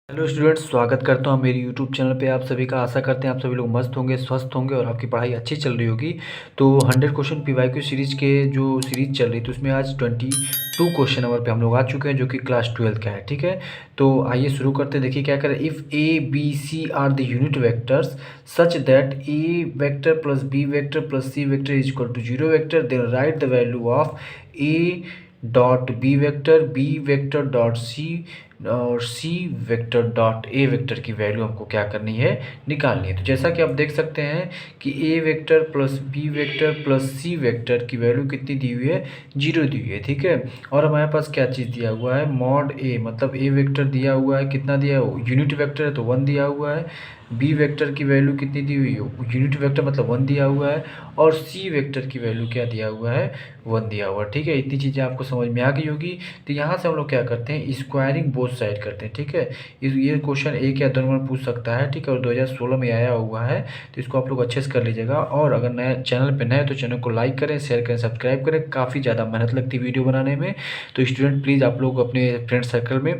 Hello students, स्वागत करता हूँ मेरी यूट्यूब चैनल पे। आप सभी का आशा करते हैं आप सभी लोग मस्त होंगे, स्वस्थ होंगे और आपकी पढ़ाई अच्छी चल रही होगी। तो 100 क्वेश्चन पीवाईक्यू सीरीज के जो सीरीज चल रही थी उसमें आज 22 क्वेश्चन नंबर पे हम लोग आ चुके हैं, जो कि क्लास 12 का है। ठीक है, तो आइए शुरू करते हैं। देखिए क्या करें। If A B C are the unit vectors such that A vector plus B vector plus C vector is equal to zero vector, then write the value of A dot B vector dot C और C vector dot A vector की value हमको क्या करनी है, निकालनी है। तो जैसा कि आप देख सकते हैं कि A vector plus B vector plus C vector की वैल्यू कितनी दी हुई है, 0 दी हुई है। ठीक है, और हमारे पास क्या चीज़ दिया हुआ है, मॉड ए, मतलब ए वेक्टर दिया हुआ है, कितना दिया है, यूनिट वेक्टर है तो 1 दिया हुआ है। बी वेक्टर की वैल्यू कितनी दी हुई है, यूनिट वेक्टर मतलब 1 दिया हुआ है। और सी वेक्टर की वैल्यू क्या दिया हुआ है, 1 दिया हुआ है। ठीक है, इतनी चीज़ें आपको समझ में आ गई होगी। तो यहाँ से हम लोग क्या करते हैं, स्क्वायरिंग बोथ साइड करते हैं। ठीक है, ये क्वेश्चन एक या दो नंबर पूछ सकता है। ठीक है, और 2016 में आया हुआ है, तो इसको आप लोग अच्छे से कर लीजिएगा। और अगर नए चैनल पे नए तो चैनल को लाइक करें, शेयर करें, सब्सक्राइब करें। काफ़ी ज़्यादा मेहनत लगती है वीडियो बनाने में। तो स्टूडेंट प्लीज़ आप लोग अपने फ्रेंड सर्कल में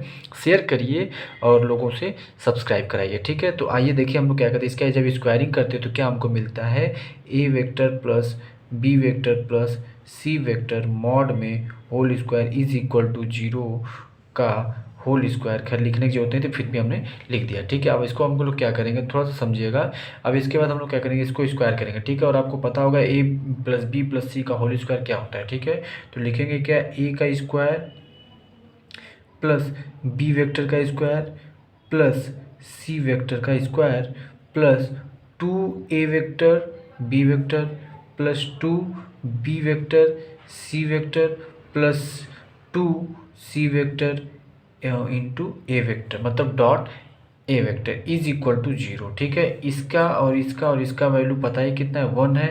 शेयर करिए और लोगों से सब्सक्राइब कराइए। ठीक है, तो आइए देखिए हम लोग क्या करते हैं। इसका जब स्क्वायरिंग करते हैं तो क्या हमको मिलता है, A vector plus B vector plus C vector mod में whole square is equal to 0 का होल स्क्वायर। खैर लिखने की जरूरत नहीं थी, फिर भी हमने लिख दिया। ठीक है, अब इसको हम लोग क्या करेंगे, थोड़ा सा समझिएगा। अब इसके बाद हम लोग क्या करेंगे, इसको स्क्वायर करेंगे। ठीक है, और आपको पता होगा ए प्लस बी प्लस सी का होल स्क्वायर क्या होता है। ठीक है, तो लिखेंगे क्या, ए का स्क्वायर प्लस बी वेक्टर का स्क्वायर प्लस सी वेक्टर का square plus 2 A vector B vector plus 2 B vector C vector plus 2 C vector into A vector, मतलब dot A vector is equal to 0। ठीक है, इसका और इसका value पता ही कितना है, 1 है,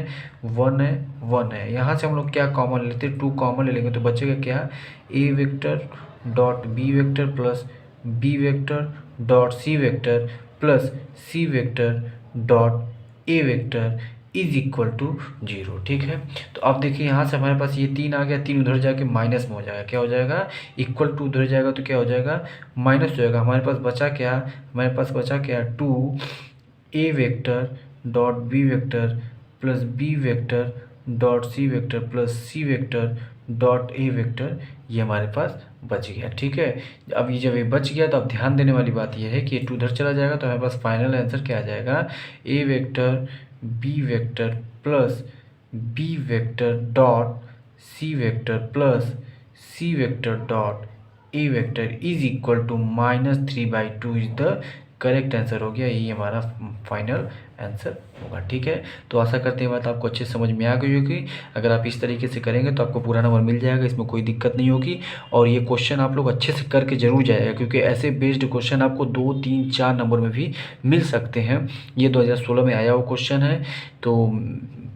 1 है, 1 है। यहाँ से हम लोग क्या कॉमन लेते हैं, 2 कॉमन ले लेंगे तो बचेगा क्या, A vector dot B vector plus B vector dot C vector plus C vector dot A vector is equal to 0। ठीक है, तो अब देखिए यहाँ से हमारे पास ये 3 आ गया, 3 उधर जाके माइनस में हो जाएगा, क्या हो जाएगा, इक्वल टू उधर जाएगा तो क्या हो जाएगा, माइनस हो जाएगा। हमारे पास बचा क्या, हमारे पास बचा क्या, 2 A vector dot B vector plus B vector dot C vector plus C vector dot A vector, ये हमारे पास बच गया। ठीक है, अब ये जब ये बच गया तो अब ध्यान देने वाली बात ये है कि ये 2 उधर चला जाएगा तो हमारे पास फाइनल आंसर क्या आ जाएगा, A vector B vector plus B vector dot C vector plus C vector dot A vector is equal to -3/2 is the correct answer हो गया। ये हमारा फाइनल आंसर होगा। ठीक है, तो आशा करते हैं बात आपको अच्छे से समझ में आ गई होगी। अगर आप इस तरीके से करेंगे तो आपको पूरा नंबर मिल जाएगा, इसमें कोई दिक्कत नहीं होगी। और ये क्वेश्चन आप लोग अच्छे से करके जरूर जाएगा, क्योंकि ऐसे बेस्ड क्वेश्चन आपको 2, 3, 4 नंबर में भी मिल सकते हैं। ये 2016 में आया हुआ क्वेश्चन है। तो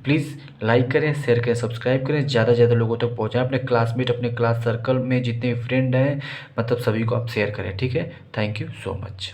प्लीज़ लाइक करें, शेयर करें, सब्सक्राइब करें, ज़्यादा से ज़्यादा लोगों तक पहुँचाएं। अपने क्लासमेट, अपने क्लास सर्कल में जितने फ्रेंड हैं, मतलब सभी को आप शेयर करें। ठीक है, थैंक यू सो मच।